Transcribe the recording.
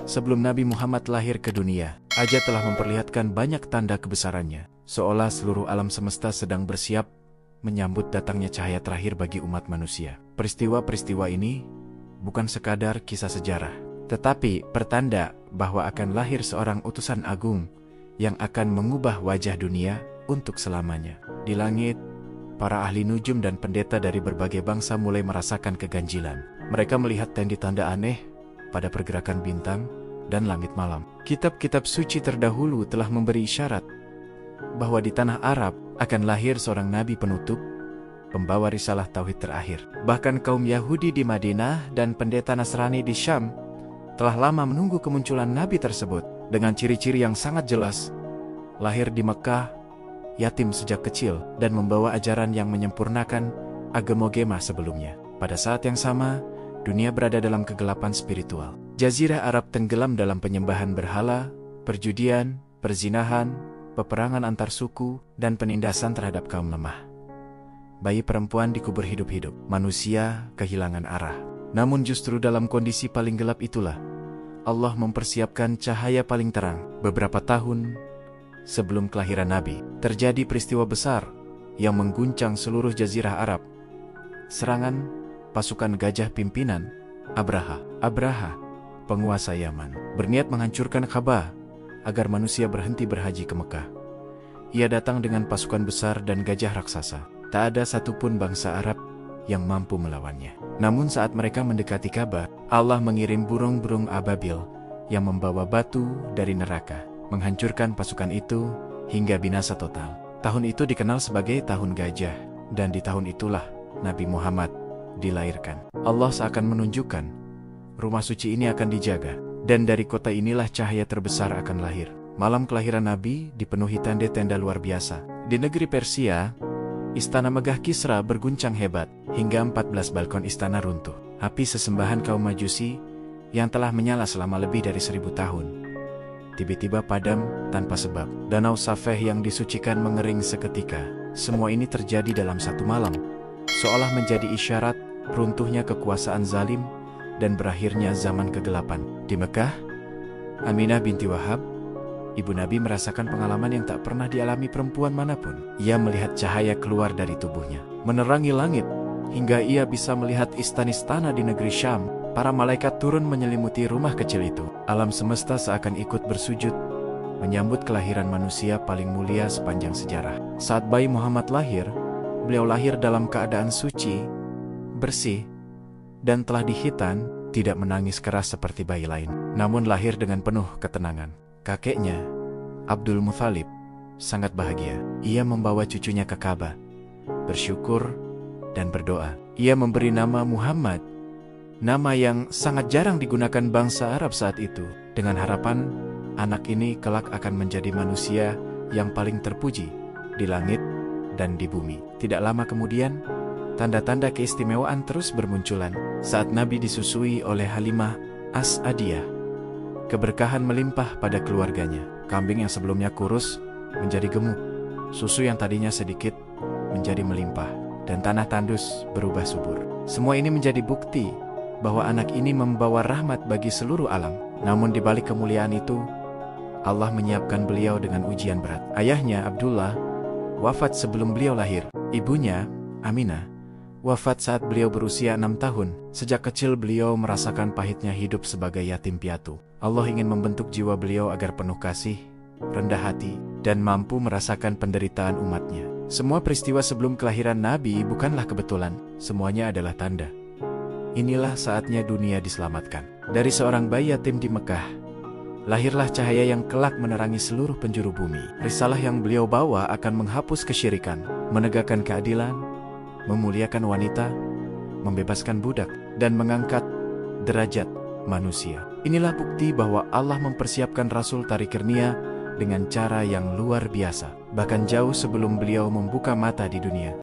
Sebelum Nabi Muhammad lahir ke dunia, aja telah memperlihatkan banyak tanda kebesarannya, seolah seluruh alam semesta sedang bersiap menyambut datangnya cahaya terakhir bagi umat manusia. Peristiwa-peristiwa ini bukan sekadar kisah sejarah, tetapi pertanda bahwa akan lahir seorang utusan agung yang akan mengubah wajah dunia untuk selamanya. Di langit, para ahli nujum dan pendeta dari berbagai bangsa mulai merasakan keganjilan. Mereka melihat tanda-tanda aneh pada pergerakan bintang dan langit malam. Kitab-kitab suci terdahulu telah memberi isyarat bahwa di tanah Arab akan lahir seorang nabi penutup, pembawa risalah tauhid terakhir. Bahkan kaum Yahudi di Madinah dan pendeta Nasrani di Syam telah lama menunggu kemunculan nabi tersebut. Dengan ciri-ciri yang sangat jelas, lahir di Mekah, yatim sejak kecil, dan membawa ajaran yang menyempurnakan agama sebelumnya. Pada saat yang sama, dunia berada dalam kegelapan spiritual. Jazirah Arab tenggelam dalam penyembahan berhala, perjudian, perzinahan, peperangan antar suku, dan penindasan terhadap kaum lemah. Bayi perempuan dikubur hidup-hidup, manusia kehilangan arah. Namun justru dalam kondisi paling gelap itulah, Allah mempersiapkan cahaya paling terang. Beberapa tahun sebelum kelahiran Nabi, terjadi peristiwa besar yang mengguncang seluruh Jazirah Arab. Serangan pasukan gajah pimpinan Abraha, penguasa Yaman, berniat menghancurkan Ka'bah agar manusia berhenti berhaji ke Mekah. Ia datang dengan pasukan besar dan gajah raksasa. Tak ada satupun bangsa Arab yang mampu melawannya. Namun saat mereka mendekati Ka'bah, Allah mengirim burung-burung ababil yang membawa batu dari neraka, menghancurkan pasukan itu hingga binasa total. Tahun itu dikenal sebagai Tahun Gajah, dan di tahun itulah Nabi Muhammad dilahirkan. Allah seakan menunjukkan rumah suci ini akan dijaga, dan dari kota inilah cahaya terbesar akan lahir. Malam kelahiran Nabi dipenuhi tenda-tenda luar biasa. Di negeri Persia, istana megah Kisra berguncang hebat, hingga 14 balkon istana runtuh. Api sesembahan kaum Majusi yang telah menyala selama lebih dari 1000 tahun tiba-tiba padam tanpa sebab. Danau Safeh yang disucikan mengering seketika. Semua ini terjadi dalam satu malam, seolah menjadi isyarat runtuhnya kekuasaan zalim dan berakhirnya zaman kegelapan. Di Mekah, Aminah binti Wahab, ibu Nabi, merasakan pengalaman yang tak pernah dialami perempuan manapun. Ia melihat cahaya keluar dari tubuhnya, menerangi langit, hingga ia bisa melihat istana-istana di negeri Syam. Para malaikat turun menyelimuti rumah kecil itu. Alam semesta seakan ikut bersujud, menyambut kelahiran manusia paling mulia sepanjang sejarah. Saat bayi Muhammad lahir, beliau lahir dalam keadaan suci, bersih, dan telah dihitan, tidak menangis keras seperti bayi lain. Namun lahir dengan penuh ketenangan. Kakeknya, Abdul Muthalib, sangat bahagia. Ia membawa cucunya ke Ka'bah, bersyukur dan berdoa. Ia memberi nama Muhammad, nama yang sangat jarang digunakan bangsa Arab saat itu, dengan harapan anak ini kelak akan menjadi manusia yang paling terpuji di langit dan di bumi. Tidak lama kemudian, tanda-tanda keistimewaan terus bermunculan. Saat Nabi disusui oleh Halimah As-Adiyah, keberkahan melimpah pada keluarganya. Kambing yang sebelumnya kurus menjadi gemuk, susu yang tadinya sedikit menjadi melimpah, dan tanah tandus berubah subur. Semua ini menjadi bukti bahwa anak ini membawa rahmat bagi seluruh alam. Namun di balik kemuliaan itu, Allah menyiapkan beliau dengan ujian berat. Ayahnya, Abdullah, wafat sebelum beliau lahir. Ibunya, Aminah, wafat saat beliau berusia 6 tahun. Sejak kecil beliau merasakan pahitnya hidup sebagai yatim piatu. Allah ingin membentuk jiwa beliau agar penuh kasih, rendah hati, dan mampu merasakan penderitaan umatnya. Semua peristiwa sebelum kelahiran Nabi bukanlah kebetulan. Semuanya adalah tanda. Inilah saatnya dunia diselamatkan. Dari seorang bayi yatim di Mekah, lahirlah cahaya yang kelak menerangi seluruh penjuru bumi. Risalah yang beliau bawa akan menghapus kesyirikan, menegakkan keadilan, memuliakan wanita, membebaskan budak, dan mengangkat derajat manusia. Inilah bukti bahwa Allah mempersiapkan Rasul Tariqirnia dengan cara yang luar biasa, bahkan jauh sebelum beliau membuka mata di dunia.